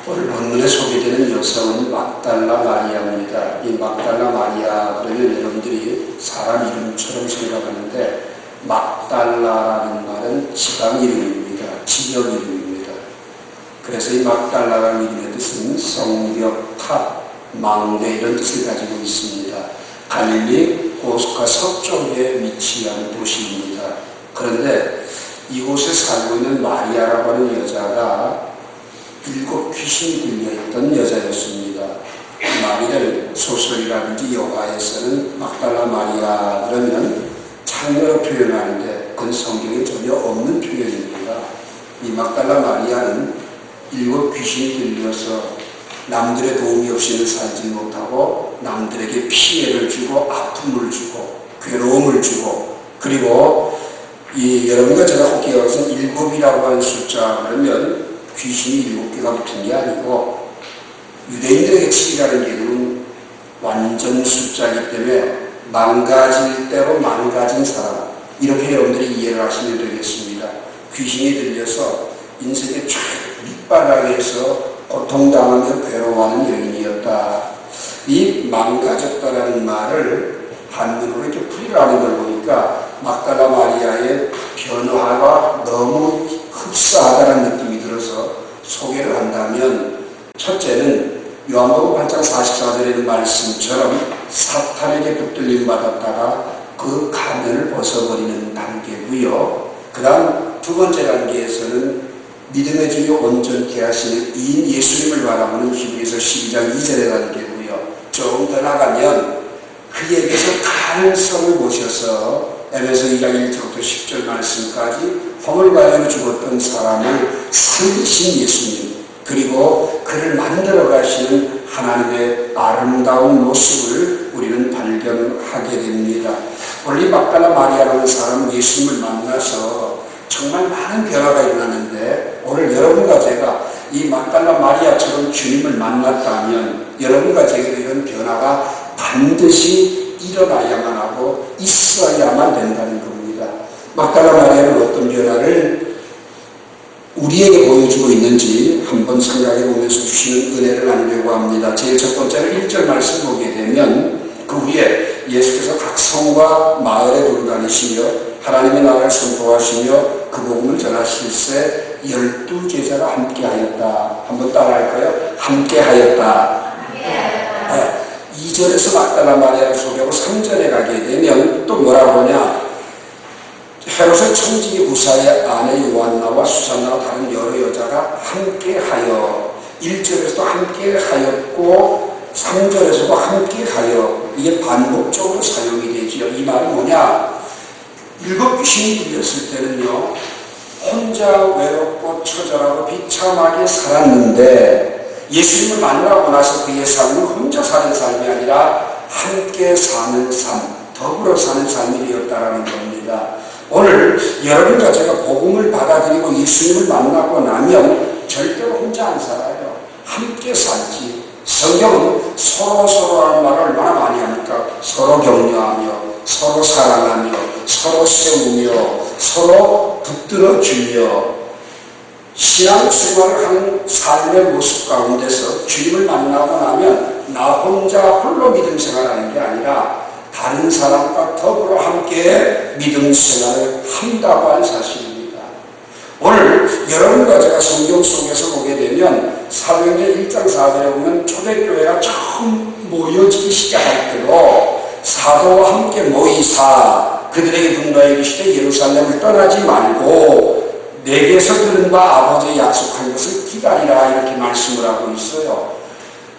오늘 본문에 소개되는 여성은 막달라 마리아입니다. 이 막달라 마리아 그러면 여러분들이 사람 이름처럼 생각하는데 막달라라는 말은 지방 이름입니다. 지역 이름입니다. 그래서 이 막달라라는 이름의 뜻은 성벽, 탑, 망대 이런 뜻을 가지고 있습니다. 갈릴리 고스가 서쪽에 위치한 도시입니다. 그런데 이곳에 살고 있는 마리아라고 하는 여자가 7 귀신이 들려있던 여자였습니다. 마리아를 소설이라든지 영화에서는 막달라 마리아 그러면 창녀로 표현하는데 그건 성경에 전혀 없는 표현입니다. 이 막달라 마리아는 7 귀신이 들려서 남들의 도움이 없이는 살지 못하고 남들에게 피해를 주고 아픔을 주고 괴로움을 주고 그리고 여러분과 제가 꼭 기억해서 7이라고 하는 숫자 그러면 귀신이 7개가 붙은 게 아니고 유대인들에게 7이라는 개념은 완전 숫자이기 때문에 망가질 대로 망가진 사람 이렇게 여러분들이 이해를 하시면 되겠습니다. 귀신이 들려서 인생의 쫙 밑바닥에서 고통당하며 괴로워하는 여인이었다. 이 망가졌다라는 말을 한문으로 이렇게 풀이라는 걸 보니까 막달라 마리아의 변화가 너무 흡사하다는 느낌이 들어서 소개를 한다면 첫째는 요한복음 8장 44절에 있는 말씀처럼 사탄에게 붙들림 받았다가 그 가면을 벗어버리는 단계고요. 그 다음 2번째 단계에서는 믿음의 주요 온전케 하시는 이인 예수님을 바라보는 히브리서 12장 2절의 단계고요. 조금 더 나가면 그에게서 가능성을 모셔서 에베소 2장 1절부터 10절 말씀까지 허물 가지고 죽었던 사람을 살리신 예수님 그리고 그를 만들어 가시는 하나님의 아름다운 모습을 우리는 발견하게 됩니다. 원래 막달라 마리아라는 사람은 예수님을 만나서 정말 많은 변화가 일어나는데 오늘 여러분과 제가 이 막달라 마리아처럼 주님을 만났다면 여러분과 제게도 이런 변화가 반드시 일어나야만 하고 있어야만 된다는 겁니다. 막달라 마리아는 어떤 변화를 우리에게 보여주고 있는지 한번 생각해 보면서 주시는 은혜를 나누려고 합니다. 제일 첫 번째는 1절 말씀 보게 되면 그 후에 예수께서 각 성과 마을에 돌아다니시며 하나님의 나라를 선포하시며 그 복음을 전하실세 12제자가 함께하였다. 한번 따라할까요? 함께하였다. 2절에서 막달라 마리아를 소개하고 3절에 가게 되면 또 뭐라고 하냐? 헤롯의 청지기 부사의 아내 요한나와 수산나와 다른 여러 여자가 함께하여 1절에서도 함께하였고 3절에서도 함께하여 이게 반복적으로 사용이 되지요. 이 말은 뭐냐? 7 귀신이 들렸을 때는요 혼자 외롭고 처절하고 비참하게 살았는데 예수님을 만나고 나서 그의 삶은 혼자 사는 삶이 아니라 함께 사는 삶, 더불어 사는 삶이 되었다는 겁니다. 오늘 여러분과 제가 복음을 받아들이고 예수님을 만나고 나면 절대로 혼자 안 살아요. 함께 살지. 성경은 서로라는 말을 얼마나 많이 합니까? 서로 격려하며 서로 사랑하며 서로 세우며 서로 붙들어주며 신앙생활을 하는 삶의 모습 가운데서 주님을 만나고 나면 나 혼자 홀로 믿음 생활하는 게 아니라 다른 사람과 더불어 함께 믿음 생활을 한다고 하는 사실입니다. 오늘 여러분과 제가 성경 속에서 보게 되면 사도행전 1장 4절에 보면 초대교회가 처음 모여지기 시작할 때도 사도와 함께 모이사 그들에게 분노하여 이르시되 예루살렘을 떠나지 말고 내게서 들은 바 아버지의 약속한 것을 기다리라 이렇게 말씀을 하고 있어요.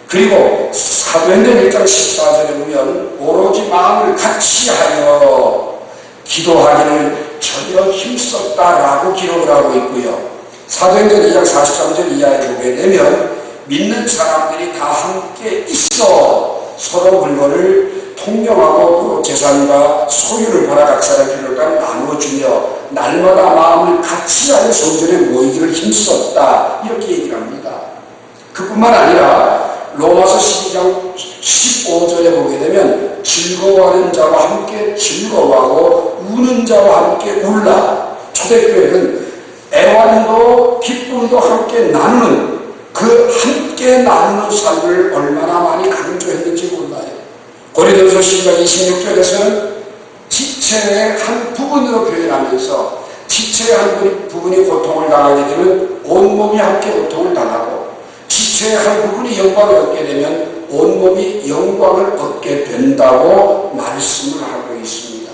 그리고 사도행전 1장 14절에 보면 오로지 마음을 같이하여 기도하기를 전혀 힘썼다라고 기록을 하고 있고요. 사도행전 2장 43절 이하에 보게 되면 믿는 사람들이 다 함께 있어 서로 물건을 통용하고 또 재산과 소유를 보라 각 사람 필요를 따라 나누어주며 날마다 마음을 같이하여 성전에 모이기를 힘썼다 이렇게 얘기를 합니다. 그뿐만 아니라 로마서 12장 15절에 보게 되면 즐거워하는 자와 함께 즐거워하고 우는 자와 함께 울라. 초대교회는 애환도 기쁨도 함께 나누는 그 함께 나누는 삶을 얼마나 많이 강조했는지 몰라요. 고린도서 10장 26절에서는 지체의 한 부분으로 표현하면서 지체의 한 부분이 고통을 당하게 되면 온몸이 함께 고통을 당하고, 지체의 한 부분이 영광을 얻게 되면 온몸이 영광을 얻게 된다고 말씀을 하고 있습니다.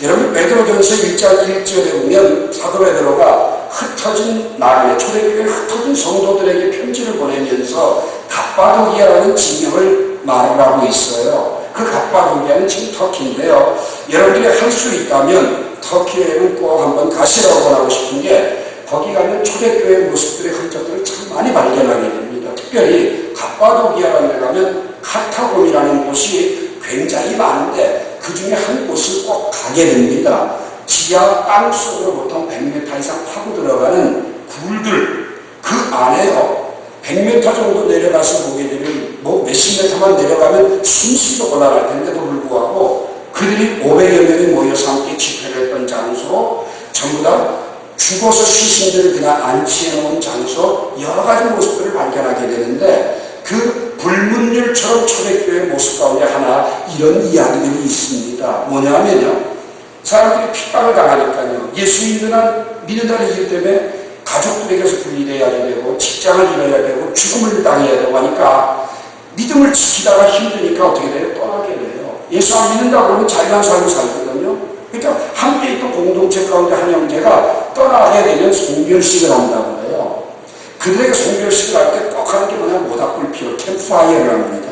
여러분, 베드로전서 1장 1절에 보면 사도 베드로가 흩어진 나라에, 초대교회 흩어진 성도들에게 편지를 보내면서 갑바도기아라는 지명을 말을 하고 있어요. 그 갑바도기아는 지금 터키인데요. 여러분들이 할 수 있다면 터키 여행은 꼭 한번 가시라고 하고 싶은 게, 거기 가면 초대교회 모습들의 흔적들을 참 많이 발견하게 됩니다. 특별히 갑바도기아라는 데 가면 카타곤이라는 곳이 굉장히 많은데 그 중에 한 곳을 꼭 가게 됩니다. 지하 땅 속으로 보통 100m 이상 파고 들어가는 굴들, 그 안에요 100m 정도 내려가서 보게 되면 뭐 몇십 미터만 내려가면 숨쉬도 올라갈 텐데도 불구하고 그들이 500여 명이 모여서 함께 집회를 했던 장소, 전부 다 죽어서 시신들을 그냥 안치해 놓은 장소, 여러 가지 모습들을 발견하게 되는데, 그 불문율처럼 초대교회의 모습 가운데 하나 이런 이야기들이 있습니다. 뭐냐면요, 사람들이 핍박을 당하니까요, 예수 믿는다는 이유 때문에 가족들에게서 분리돼야 되고, 직장을 잃어야 되고, 죽음을 당해야 되고 하니까 믿음을 지키다가 힘드니까 어떻게 돼요? 떠나게 돼요. 예수 안 믿는다고 그러면 자기만 살고 살거든요. 그러니까 함께 있던 공동체 가운데 한 형제가 떠나게 되면 송별식을 한다고 해요. 그들에게 송별식을 할 때 꼭 하는 게 뭐냐, 모닥불 피워 캠프파이어를 합니다.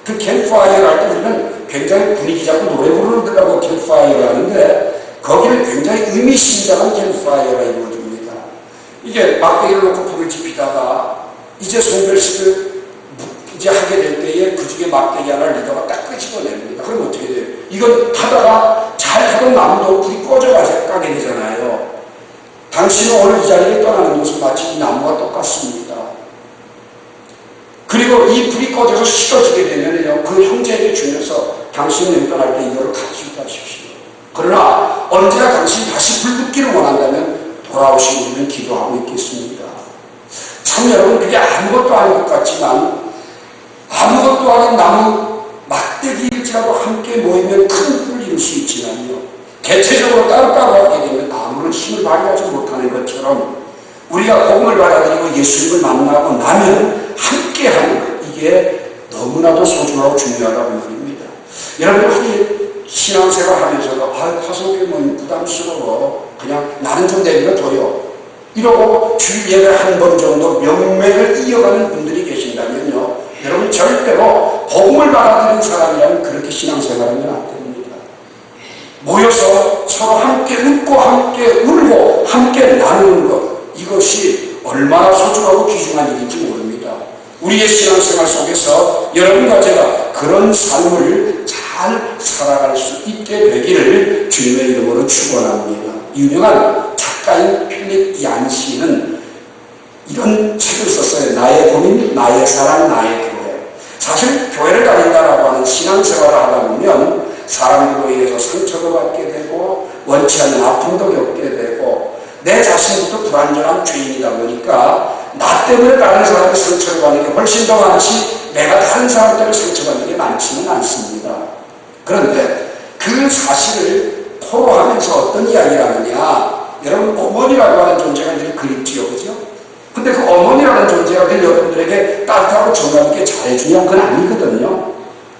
그 캠프파이어를 할 때 우리는 굉장히 분위기 잡고 노래 부르더라고 캠프파이어를 하는데, 거기는 굉장히 의미심장한 캠프파이어가 이루어집니다. 이게 막대기를 놓고 불을 지피다가 이제 송별식을 이제 하게 될 때에 그 중에 막대기 하나를 리더가 딱 끄집어냅니다. 그럼 어떻게 돼요? 이건 하다가 잘 하던 나무도 불이 꺼져가게 되잖아요. 당신은 오늘 이 자리에 떠나는 것은 마치 이 나무와 똑같습니다. 그리고 이 불이 꺼져서 식어지게 되면요, 그 형제에게 주면서 당신은 여기 떠날 때 이거를 가지고 가십시오. 그러나 언제나 당신이 다시 불 붙기를 원한다면 돌아오시고 우리는 기도하고 있겠습니다. 참 여러분, 그게 아무것도 아닌 것 같지만 아무것도 아닌 나무 막대기일지라도 함께 모이면 큰 불을 이룰 수 있지만요, 개체적으로 따로따로 하게 되면 아무런 힘을 발휘하지 못하는 것처럼 우리가 복음을 받아들이고 예수님을 만나고 나면 함께하는 것, 이게 너무나도 소중하고 중요하다고 말입니다. 여러분들 신앙생활 하면서도 파송교회 뭐 부담스러워, 그냥 나는 좀 내버려둬요, 이러고 주일 예배 한 번 정도 명맥을 이어가는 분들이 계신다면요, 여러분 절대로 복음을 받아들인 사람이라면 그렇게 신앙생활하면 안 됩니다. 모여서 서로 함께 웃고 함께 울고 함께 나누는 것, 이것이 얼마나 소중하고 귀중한 일인지 모릅니다. 우리의 신앙생활 속에서 여러분과 제가 그런 삶을 잘 살아갈 수 있게 되기를 주님의 이름으로 축원합니다. 유명한 작가인 필립 얀시는 이런 책을 썼어요. 나의 고민, 나의 사랑, 나의 교회. 사실 교회를 다닌다라고 하는 신앙생활을 하다 보면 사람들로 인해서 상처도 받게 되고 원치 않는 아픔도 겪게 되고 내 자신부터 불완전한 죄인이다 보니까 나 때문에 다른 사람이 상처를 받는 게 훨씬 더 많지 내가 다른 사람 때문에 상처받는 게 많지는 않습니다. 그런데 그 사실을 토로하면서 어떤 이야기를 하느냐, 여러분 어머니라고 하는 존재가 늘 그립지요, 그죠? 근데 그 어머니라는 존재가 늘 여러분들에게 따뜻하고 정감있게 잘해주냐, 그건 아니거든요.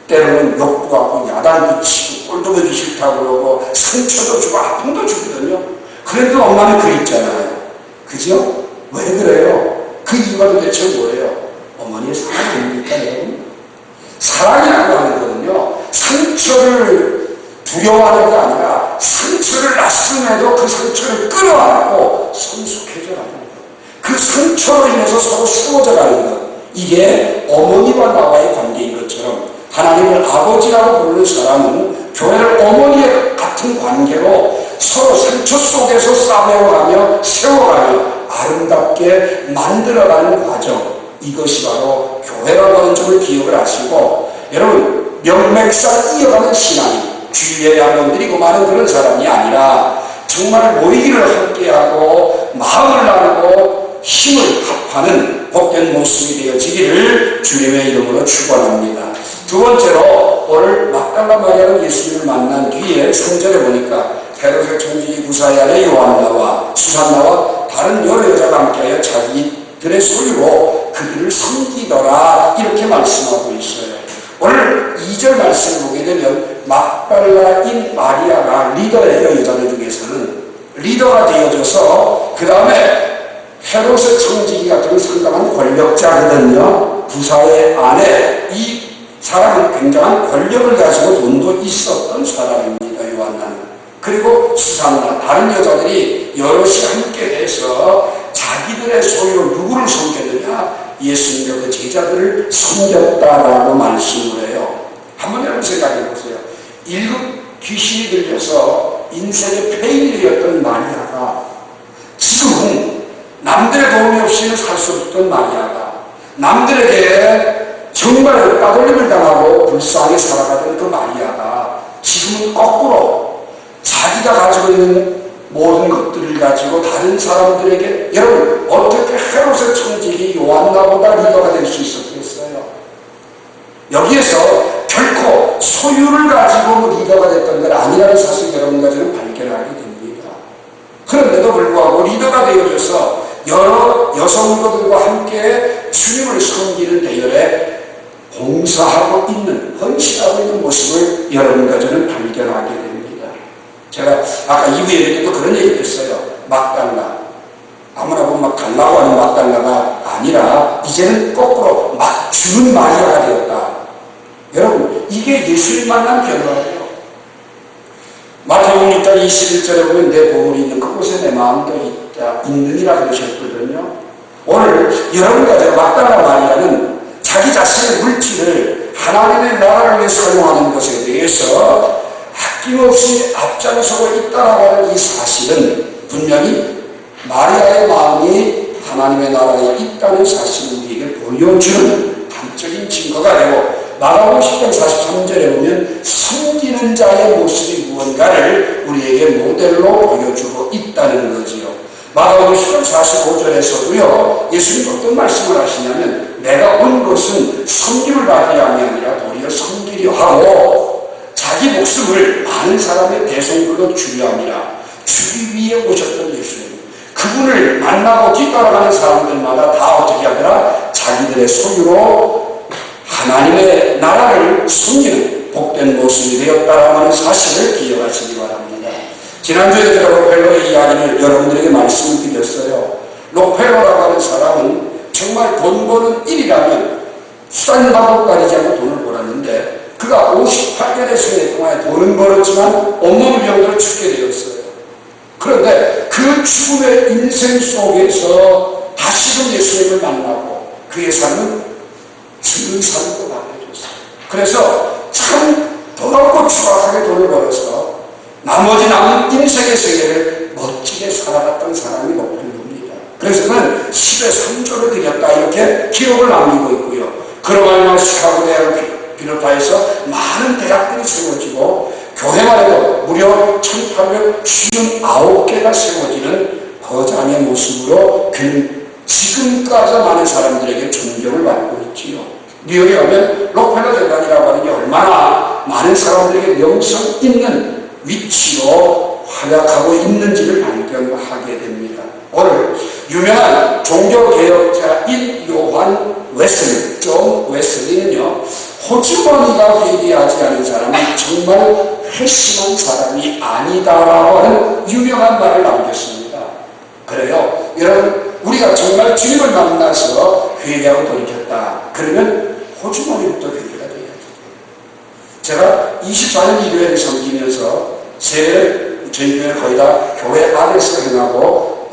때로는 욕도 하고 야단도 치고 꼴도 보기 싫다고 그러고 상처도 주고 아픔도 주거든요. 그래도 엄마는 그립잖아요, 그죠? 왜 그래요? 그 이유가 도대체 뭐예요? 어머니의 사랑이 아닙니까, 여러분? 사랑이라고 하는 거는요, 상처를 두려워하는 게 아니라 상처를 났음에도 그 상처를 끌어안고 성숙해져가는 것, 그 상처로 인해서 서로 세워져가는 것, 이게 어머니와 나와의 관계인 것처럼 하나님을 아버지라고 부르는 사람은 교회를 어머니의 같은 관계로 서로 상처 속에서 싸매어가며 세워가며 아름답게 만들어가는 과정, 이것이 바로 교회라고 하는 점을 기억을 하시고, 여러분 명맥상 이어가는 신앙이 주일 예배 한 번 드리고 마는 그런 사람이 아니라 정말 모이기를 함께하고 마음을 나누고 힘을 합하는 복된 모습이 되어지기를 주님의 이름으로 축원합니다. 두 번째로 오늘 막달라 마리아가 예수님을 만난 뒤에 3절에 보니까 헤롯의 총지 구사의 아내 요한나와 수산나와 다른 여러 여자가 함께하여 자기들의 소유로 그들을 섬기더라 이렇게 말씀하고 있어요. 오늘 2절 말씀을 보게 되면 막달라인 마리아가 리더예요. 여자들 중에서는 리더가 되어져서 그 다음에 헤롯의 청지기 같은 상당한 권력자거든요. 부사의 아내, 이 사람은 굉장한 권력을 가지고 돈도 있었던 사람입니다. 요한나는. 그리고 수산나 다른 여자들이 여럿이 함께 해서 자기들의 소유로 누구를 섬겼느냐? 예수님과 그 제자들을 섬겼다라고 말씀을 해요. 한번 여러분 생각해 보세요. 1급 귀신이 들려서 인생의 폐인이 되었던 마리아가 지금은 남들의 도움이 없이는 살 수 없던 마리아가 남들에게 정말 따돌림을 당하고 불쌍히 살아가던 그 마리아가 지금은 거꾸로 자기가 가지고 있는 모든 것들을 가지고 다른 사람들에게 여러분 어떻게 헤롯의 청지기 요한나보다 리더가 될 수 있었겠어요? 여기에서 결코 소유를 가지고 리더가 됐던 건 아니라는 사실 여러분과 저는 발견하게 됩니다. 그런데도 불구하고 리더가 되어져서 여러 여성들과 함께 주님을 섬기는 대열에 봉사하고 있는, 헌신하고 있는 모습을 여러분과 저는 발견하게 됩니다. 제가 아까 2부 예배에도 그런 얘기를 했어요. 막달라. 아무나 보면 막 달라고 하는 막달라가 아니라 이제는 거꾸로 막 주는 마리아가 되었다. 여러분, 이게 예수님 만난 결과예요. 마태복음 6장 21절에 보면 내 보물이 있는 그곳에 내 마음도 있느니라 그러셨거든요. 오늘 여러분과 제가 막달라 마리아는 자기 자신의 물질을 하나님의 나라를 위해 사용하는 것에 대해서 아낌없이 앞장서고 있다라고 하는 이 사실은 분명히 마리아의 마음이 하나님의 나라에 있다는 사실을 우리에게 보여주는 단적인 증거가 되고 마가복음 10장 43절에 보면 섬기는 자의 모습이 무언가를 우리에게 모델로 보여주고 있다는 거지요. 마가복음 10장 45절에서도요 예수님 어떤 말씀을 하시냐면 내가 온 것은 섬김을 받기 위함이 아니라 도리어 섬기려 하고 자기 목숨을 많은 사람의 대성물로 주려 함이라. 주기 위해 오셨던 예수님, 그분을 만나고 뒤따라가는 사람들마다 다 어떻게 하더라? 자기들의 소유로 하나님의 나라를 섬기는 복된 모습이 되었다라는 하는 사실을 기억하시기 바랍니다. 지난주에 제가 록펠로의 이야기를 여러분들에게 말씀을 드렸어요. 록펠로라고 하는 사람은 정말 돈 버는 일이라면 싼 방법 가리지 않고 돈을 벌었는데 그가 58년의 생애 동안에 돈은 벌었지만 온몸 병으로 죽게 되었어요. 그런데 그 죽음의 인생 속에서 다시금 예수님을 만나고 그의 삶은 죽은 삶으로 바뀌어졌어요. 그래서 참 더럽고 추악하게 돈을 벌어서 나머지 남은 인생의 세계를 멋지게 살아갔던 사람이 록펠로입니다. 그래서 그는 10에 3조를 드렸다 이렇게 기록을 남기고 있고요. 그로 말미암아 시카고 대학을 비롯하여서 많은 대학들이 세워지고 교회만 해도 무려 1859개가 세워지는 거장의 모습으로 그는 지금까지 많은 사람들에게 존경을 받고 있지요. 뉴욕에 가면 록펠러 재단이라고 하는 게 얼마나 많은 사람들에게 명성 있는 위치로 활약하고 있는지를 발견하게 됩니다. 오늘 유명한 종교개혁자인 요한 웨슬리, 존 웨슬리는요, 호주머니가 회개하지 않은 사람은 정말 회심한 사람이 아니다라고 하는 유명한 말을 남겼습니다. 그래요. 여러분, 우리가 정말 주님을 만나서 회개하고 돌이켰다. 그러면 호주머니부터 회개가 돼야죠. 제가 24년 일요일을 섬기면서 세례를 저희 교회 거의 다 교회 안에서 행하고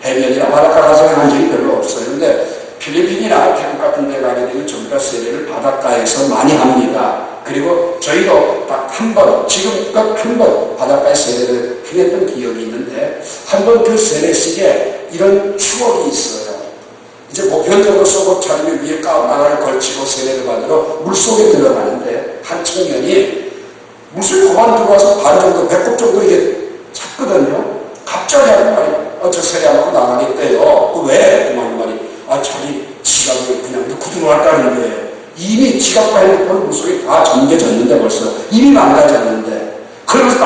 해변이나 바닷가 가서 행한 적이 별로 없어요. 근데 필리핀이나 태국 같은 데 가게 되면 전부 다 세례를 바닷가에서 많이 합니다. 그리고 저희도 딱 한 번, 지금껏 한 번 바닷가에 세례를 했던 기억이 있는데 한 번 그 세례식에 이런 추억이 있어요. 이제 보편적으로 속옷 차림에 위에 가운 하나를 걸치고 세례를 받으러 물속에 들어가는데 한 청년이 물속에 그만 들어와서 반 정도, 배꼽 정도 이게 찼거든요. 갑자기 하는 말이 저 세례 안 하고 나가겠대요. 왜? 그 말이 자기 지갑을 그냥 넣고 들어왔다는 거예요. 이미 지갑과 핸드폰은 물속에 다 잠겨졌는데 벌써 이미 망가졌는데 그러면서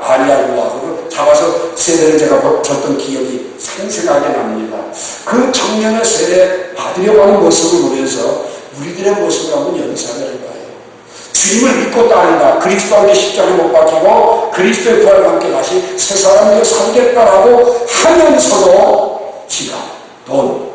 아리아고 잡아서 세례를 제가 줬던 기억이 생생하게 납니다. 그 청년의 세례 받으려고 하는 모습을 보면서 우리들의 모습을 한번 연상을 해봐요. 주님을 믿고 따른다. 그리스도 함께 십자가에 못 박히고 그리스도의 부활과 함께 다시 새 사람으로 살겠다라고 하면서도 지갑, 돈,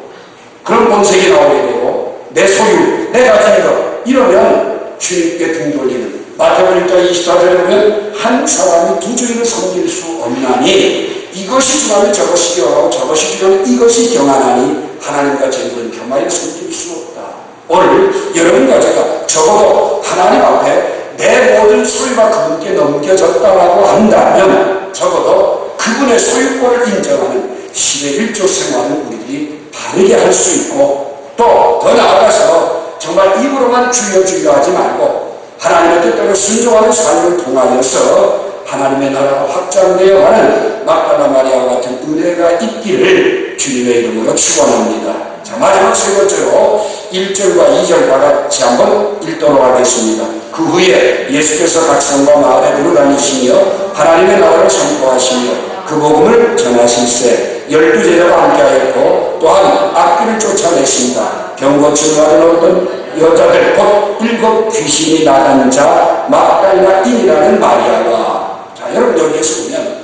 그런 본색이 나오게 되고 내 소유, 내 가진 것 이러면 주님께 등 돌리는 마태복음 1장 24절에 보면 한 사람이 두 주인을 섬길 수 없나니 이것이 주라면 저것이 경하고 저것이 주라면 이것이 경하나니 하나님과 재물은 겸하여 섬길 수 없다. 오늘 여러분과 제가 적어도 하나님 앞에 내 모든 소유가 그분께 넘겨졌다라고 한다면 적어도 그분의 소유권을 인정하는 10의 1조 생활을 우리들이 바르게 할 수 있고 또 더 나아가서 정말 입으로만 주여 주여 하지 말고 하나님의 뜻대로 순종하는 삶을 통하여서 하나님의 나라가 확장되어 가는 막달라 마리아와 같은 은혜가 있기를 주님의 이름으로 축원합니다. 자, 마지막 세 번째로 1절과 2절 다 같이 한번 읽도록 하겠습니다. 그 후에 예수께서 각성과 마을에 두루다니시며 하나님의 나라를 선포하시며 그 복음을 전하실세 12제자와 함께하였고 또한 악귀를 쫓아내신다. 병고침을 받은 어떤 여자들 곧 7 귀신이 나간 자 막달라인이라는 마리아와 자 여러분 여기에서 보면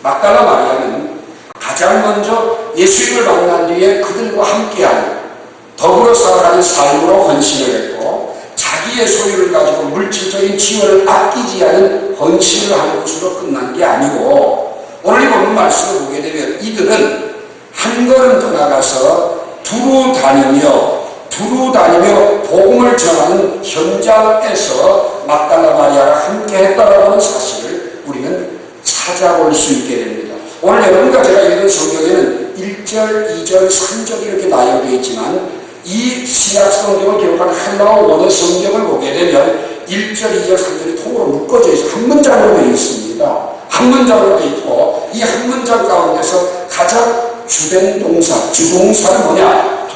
막달라 마리아는 가장 먼저 예수님을 만난 뒤에 그들과 함께하는 더불어 살아가는 삶으로 헌신을 했고 자기의 소유를 가지고 물질적인 지원을 아끼지 않은 헌신을 하는 것으로 끝난 게 아니고 오늘 보는 말씀을 보게 되면 이들은 한 걸음 더 나가서 두루 다니며 복음을 전하는 현장에서 막달라 마리아가 함께 했다라고 하는 사실을 우리는 찾아볼 수 있게 됩니다. 오늘 여러분과 제가 읽은 성경에는 1절, 2절, 3절이 이렇게 나열되어 있지만 이 신약 성경을 기록한 헬라어 원어 성경을 보게 되면 1절, 2절, 3절이 통으로 묶어져 있어요. 한 문장으로 되어 있습니다. 한 문장으로 되어 있고 이 한 문장 가운데서 가장 주된 동사, 주동사는 뭐냐?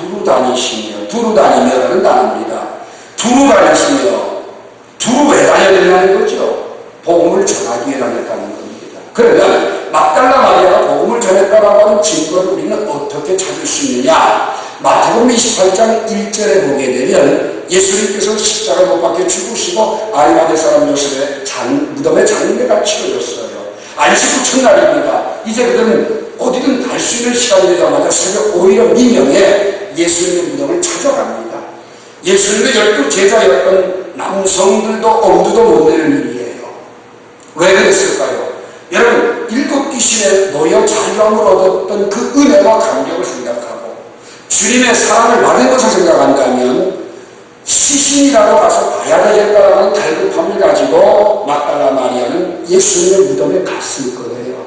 두루 다니며라는 단어입니다. 두루 다니시며 두루 왜 다녀야 된다는 거죠? 복음을 전하기 위해 다녔다는 겁니다. 그러면 막달라 마리아가 복음을 전했다라고 하는 증거를 우리는 어떻게 찾을 수 있느냐? 마태복음 28장 1절에 보게 되면 예수님께서 십자가에 못 박혀 죽으시고 아리마대 사람 요셉의 무덤에 장례가 치러졌어요. 안식 후 첫날입니다. 이제 그들은 어디든 갈 수 있는 시간이 되자마자 새벽 5일의 민경에 예수님의 무덤을 찾아갑니다. 예수님의 12제자였던 남성들도 엄두도 못 내는 일이에요. 왜 그랬을까요? 여러분 7 귀신에 놓여 자유함을 얻었던 그 은혜와 감격을 생각하고 주님의 사랑을 받은 것을 생각한다면 시신이라도 가서 봐야 되겠다라는 갈급함을 가지고 막달라 마리아는 예수님의 무덤에 갔을 거예요.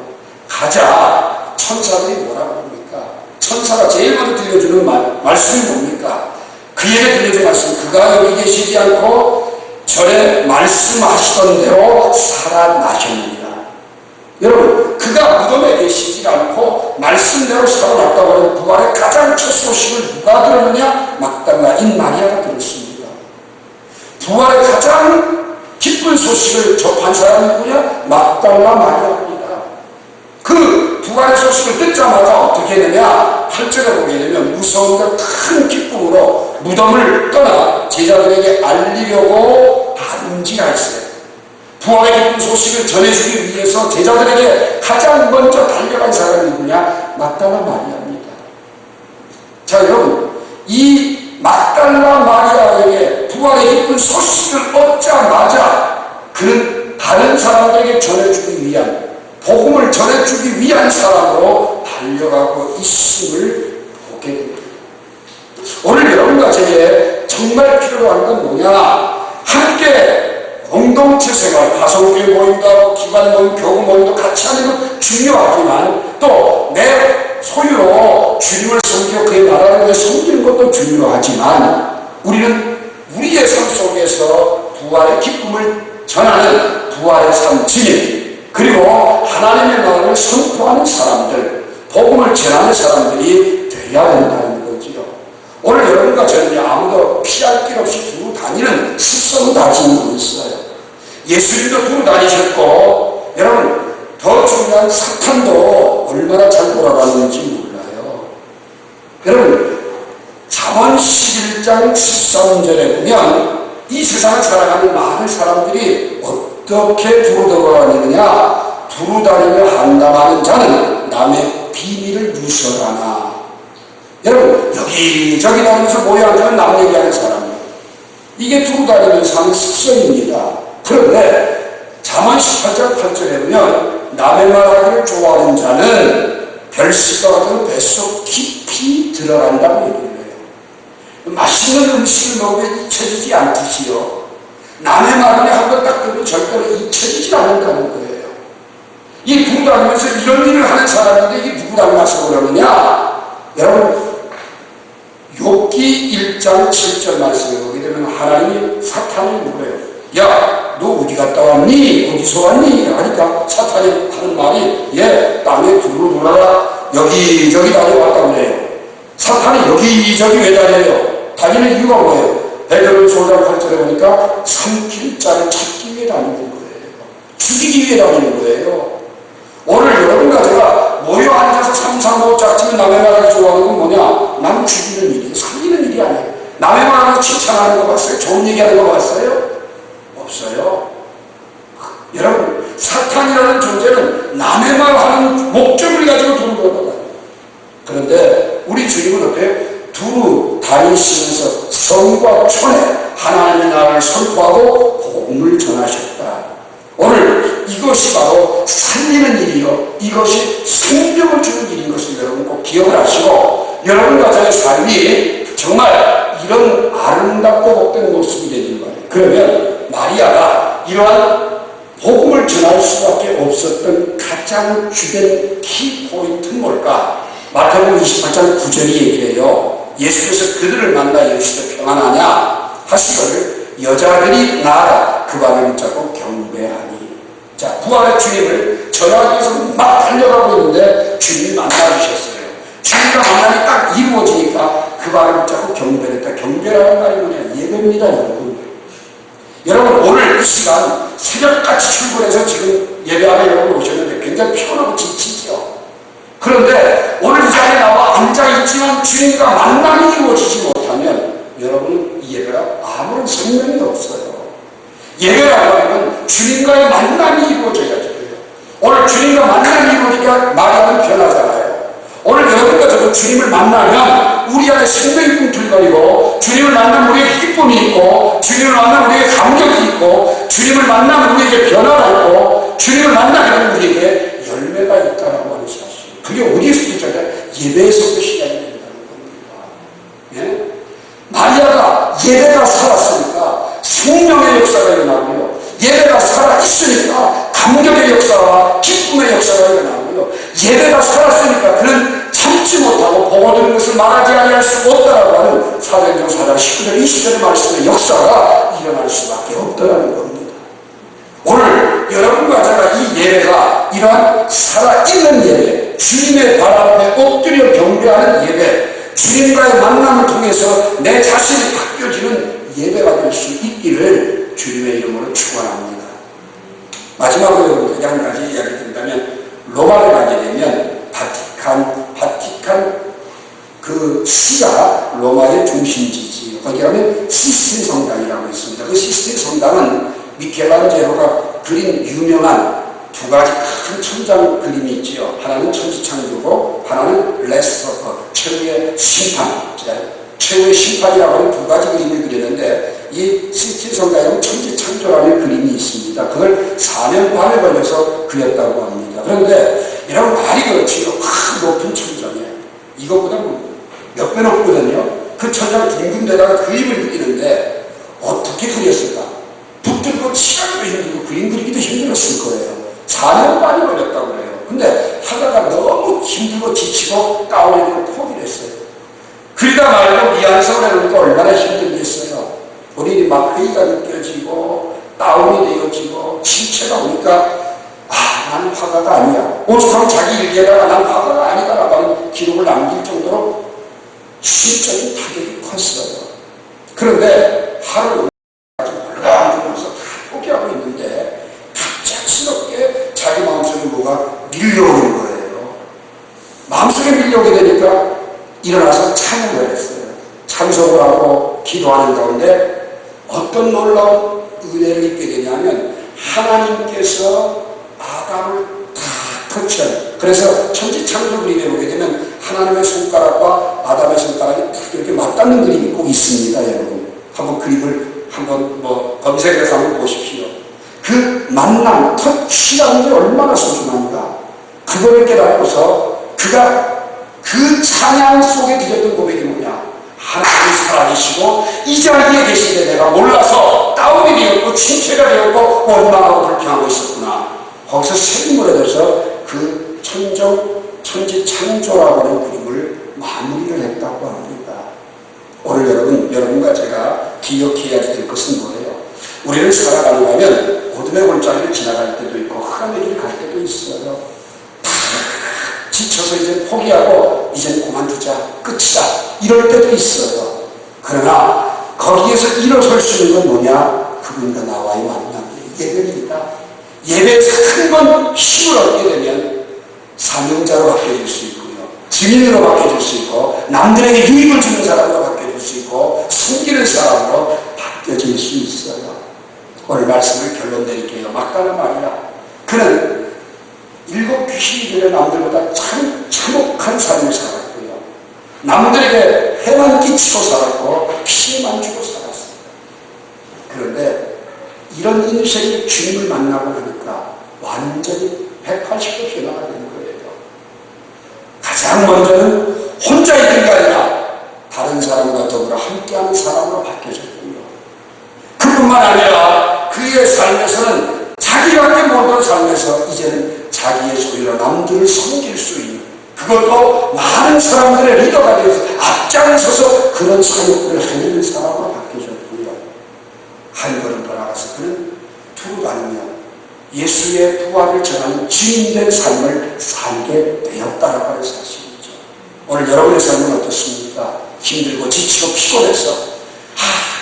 가자. 천사들이 뭐라고 합니까? 천사가 제일 먼저 들려주는 말씀이 뭡니까? 그에게 들려준 말씀, 그가 여기 계시지 않고 전에 말씀하시던 대로 살아나셨느니라. 여러분, 그가 무덤에 계시지 않고 말씀대로 살아났다고 하는 부활의 가장 첫 소식을 누가 들었느냐? 막달라인 마리아가 들었습니다. 부활의 가장 기쁜 소식을 접한 사람이 누구냐? 막달라 마리아입니다. 그 부활의 소식을 듣자마자 어떻게 되냐? 8절에 보게 되면 무서움과 큰 기쁨으로 무덤을 떠나 제자들에게 알리려고 반지하였어요. 부활의 기쁜 소식을 전해주기 위해서 제자들에게 가장 먼저 달려간 사람이 누구냐? 막달라 마리아입니다. 자 여러분, 이 막달라 마리아에게 부활의 기쁜 소식을 얻자마자 그는 다른 사람들에게 전해주기 위한 복음을 전해주기 위한 사람으로 달려가고 있음을 보게 됩니다. 오늘 여러분과 제게 정말 필요로 한 건 뭐냐? 함께 공동체 생활, 가성교회 모임도 기관 모임, 교구 모임도 같이 하는 건 중요하지만 또 내 소유로 주님을 섬기고 그의 나라를 위해 섬기는 것도 중요하지만 우리는 우리의 삶 속에서 부활의 기쁨을 전하는 부활의 삶 진입 그리고 하나님의 나라를 선포하는 사람들, 복음을 전하는 사람들이 되어야 된다는 거지요. 오늘 습성을 가지고 있어요. 예수님도 두루 다니셨고, 여러분, 더 중요한 사탄도 얼마나 잘 돌아가는지 몰라요. 여러분, 잠언 11장 13절에 보면 이 세상을 살아가는 많은 사람들이 어떻게 두루 돌아다니느냐? 두루 다니며 한담하는 자는 남의 비밀을 누설하나. 여러분, 여기저기 다니면서 모여 앉으면 남 얘기하는 사람이에요. 이게 두루 다니면서 하는 습성입니다. 그런데 잠언 18장 8절에 보면 남의 말하기를 좋아하는 자는 별식과 같은 뱃속 깊이 들어간다고 얘기를 해요. 맛있는 음식을 먹으면 잊혀지지 않듯이요, 남의 말을 한번 딱 듣고 절대로 잊혀지지 않는다는 거예요. 이 두루 다니면서 이런 일을 하는 사람인데 이게 누구 닮아서 그러느냐? 여러분, 욥기 1장 7절 말씀에 보게 되면 하나님이 사탄을 물어요. 야, 너 어디 갔다 왔니? 어디서 왔니? 하니까 사탄이 하는 말이, 예, 땅에 두루 돌아라. 여기저기 다녀왔다고 그래요. 사탄이 여기저기 왜 다녀요? 다니는 이유가 뭐예요? 베드로 5장 8절에 보니까 삼킬 자를 찾기 위해 다니는 거예요. 죽이기 위해 다니는 거예요. 오늘 여러분과 제가 모여 앉아서 삼삼오오 짝지면 남의 말을 좋아하는 건 뭐냐? 남 죽이는 일이에요. 살리는 일이 아니에요. 남의 말을 칭찬하는 거 봤어요? 좋은 얘기하는 거 봤어요? 없어요. 여러분, 사탄이라는 존재는 남의 말하는 목적을 가지고 두루 돌아다녀요. 그런데 우리 주님은 어때요? 두루 다니시면서 성과 촌에 하나님의 나라를 선포하고 복음을 전하셨다. 오늘 이것이 바로 살리는 일이요, 이것이 생명을 주는 일인 것을 여러분 꼭 기억을 하시고, 여러분과 저의 삶이 정말 이런 아름답고 복된 모습이 되길 바래요. 그러면 마리아가 이러한 복음을 전할 수밖에 없었던 가장 주된 키포인트는 뭘까? 마태복음 28장 9절이 얘기해요. 예수께서 그들을 만나 이르시되 평안하냐 하시거늘 여자들이 나아가 그 발을 붙잡고 경배하니. 자, 부활의 주님을 전하기 위해서 막 달려가고 있는데 주님이 만나주셨어요. 주님과 만남이 딱 이루어지니까 그 발을 붙잡고 경배를 했다. 경배라는 말이 뭐냐? 예배입니다, 여러분. 여러분, 오늘 이 시간 새벽같이 출근해서 지금 예배하러 여러분 오셨는데 굉장히 피곤하고 지치죠. 그런데 오늘 이 자리에 나와 앉아있지만 주님과 만남이 이루어지지 못하면 여러분은 이 예배가 아무런 생명이 없어요. 예배라고 하면 주님과의 만남이 이루어져야지 돼요. 오늘 주님과 만남이 이루어지니까 마리아는 변하잖아요. 오늘 여러분과 저도 주님을 만나면 우리 안에 생명이 꿈틀거리고, 주님을 만나면 우리에게 기쁨이 있고, 주님을 만나면 우리에게 감격이 있고, 주님을 만나면 우리에게 변화가 있고, 주님을 만나면 우리에게 열매가 있다라고 하는 사실. 그게 어디에서 있잖아요? 예배에서부터 시작이 된다는 겁니다. 예? 마리아가 예배가 살았으니까 생명의 역사가 일어나고요, 예배가 살아있으니까 감격의 역사와 기쁨의 역사가 일어나고요, 예배가 살았으니까 그는 참지 못하고 보고 들은 것을 말하지 아니할 수 없다라고 하는 사도행전 4장 19절 20절의 말씀의 역사가 일어날 수밖에 없다라는 겁니다. 오늘 여러분과 제가 이 예배가 이러한 살아있는 예배, 주님의 발 앞에 엎드려 경배하는 예배, 주님과의 만남을 통해서 내 자신이 바뀌어지는 예배가 될 수 있기를 주님의 이름으로 축원합니다. 마지막으로 여러분에게 한 가지 이야기 드린다면, 로마를 가게 되면 바티칸 그 시가 로마의 중심지지. 거기 가면 시스틴 성당이라고 있습니다. 그 시스틴 성당은 미켈란젤로가 그린 유명한 두 가지 큰 천장 그림이 있지요. 하나는 천지창조고 하나는 레스토퍼, 최후의 심판. 최후의 심판이라고 하는 두 가지 그림을 그렸는데, 이 시스틴 성당에는 천지창조라는 그림이 있습니다. 그걸 4년 반에 걸려서 그렸다고 합니다. 그런데 이런 말이 그렇지요. 높은 천장이에요. 이것보다 몇 배 높거든요. 그 천장 둥근 데다가 그림을 그리는데 어떻게 그렸을까? 붙들고 치라기도 힘들고 그림 그리기도 힘들었을 거예요. 4년 반이 걸렸다고 그래요. 근데 하다가 너무 힘들고 지치고 다운해서 포기를 했어요. 그러다 말고 미안해서 그러니까 얼마나 힘들겠어요. 본인이 막 회의가 느껴지고 다운이 되어지고 침체가 오니까 난 화가가 아니야. 오죽하면 자기 일기에다가 난 화가가 아니다라고 하는 기록을 남길 정도로 심적인 타격이 컸어요. 그런데 하루 오게 되니까 일어나서 찬양을 했어요. 찬송을 하고 기도하는 가운데 어떤 놀라운 은혜를 입게 되냐면 하나님께서 아담을 다 터치한, 그래서 천지창조 그림에 보게 되면 하나님의 손가락과 아담의 손가락이 딱 이렇게 맞닿는 그림이 꼭 있습니다. 여러분 한번 그림을 한번 검색해서 한번 보십시오. 그 만남, 터치라는 게 얼마나 소중한가. 그거를 깨닫고서 그가 그 찬양 속에 드렸던 고백이 뭐냐, 하나님이 살아계시고 이 자리에 계신데 내가 몰라서 다운이 되었고 침체가 되었고 원망하고 불평하고 있었구나. 거기서 책임을 얻어서 그 천지창조라고 하는 그림을 마무리를 했다고 합니다. 오늘 여러분과 제가 기억해야 될 것은 뭐예요? 우리는 살아가는 가면 어둠의 골짜기를 지나갈 때도 있고 흑암의 길을 갈 때도 있어요. 지쳐서 이제 포기하고 이제는 그만두자, 끝이다, 이럴 때도 있어요. 그러나 거기에서 일어설 수 있는 건 뭐냐? 그분과 나와의 만남이에요. 예배입니다. 예배에서 큰 건 힘을 얻게 되면 사명자로 바뀌어질 수 있고요, 증인으로 바뀌어질 수 있고, 남들에게 유익을 주는 사람으로 바뀌어질 수 있고, 섬기는 사람으로 바뀌어질 수 있어요. 오늘 말씀을 결론 내릴게요. 막달라 마리아, 그는 7 귀신이 들려 남들보다 참 참혹한 삶을 살았고요, 남들에게 해만 끼치고 살았고 피해만 주고 살았어요. 그런데 이런 인생이 주님을 만나고 나니까 완전히 180도 변화가 되는 거예요. 가장 먼저는 혼자 있는 게 아니라 다른 사람과 더불어 함께하는 사람으로 바뀌어졌고요. 그뿐만 아니라 그의 삶에서는 자기밖에 모르는 삶에서 이제는 자기의 소유로 남들을 섬길 수 있는, 그것도 많은 사람들의 리더가 되어서 앞장서서 그런 사역들을 해내는 사람으로 바뀌어졌고요. 한 걸음 더 나가서 그는 두루 다니며 예수의 부활을 전하는 증인된 삶을 살게 되었다라고 하는 사실이죠. 오늘 여러분의 삶은 어떻습니까? 힘들고 지치고 피곤해서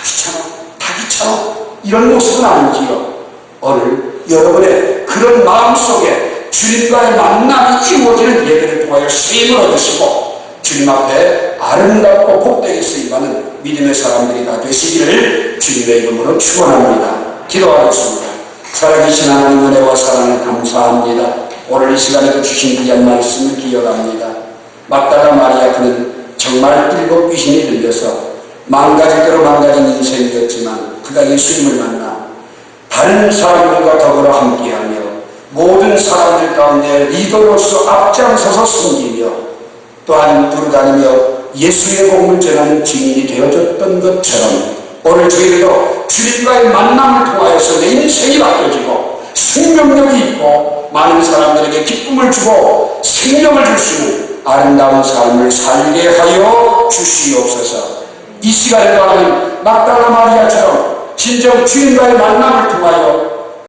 귀찮아, 다 귀찮아, 이런 모습은 아닌지요. 오늘 여러분의 그런 마음속에 주님과의 만남이 이루어지는 예배를 통하여 쓰임을 얻으시고 주님 앞에 아름답고 복되게 쓰임받는 믿음의 사람들이 다 되시기를 주님의 이름으로 축원합니다. 기도하겠습니다. 살아계신 하나님 은혜와 사랑을 감사합니다. 오늘 이 시간에도 주신 귀한 말씀을 기억합니다. 막달라 마리아, 그는 정말 7 귀신이 들려서 망가질 대로 망가진 인생이었지만 그가 예수님을 만나 다른 사람들과 더불어 함께하며 모든 사람들 가운데 리더로서 앞장서서 섬기며 또한 두루다니며 예수의 복음을 전하는 증인이 되어졌던 것처럼 오늘 저희들도 주님과의 만남을 통하여서 내 인생이 바뀌어지고 생명력이 있고 많은 사람들에게 기쁨을 주고 생명을 줄 수 있는 아름다운 삶을 살게 하여 주시옵소서. 이 시간에도 하나님 막달라 마리아처럼 진정 주님과의 만남을 통하여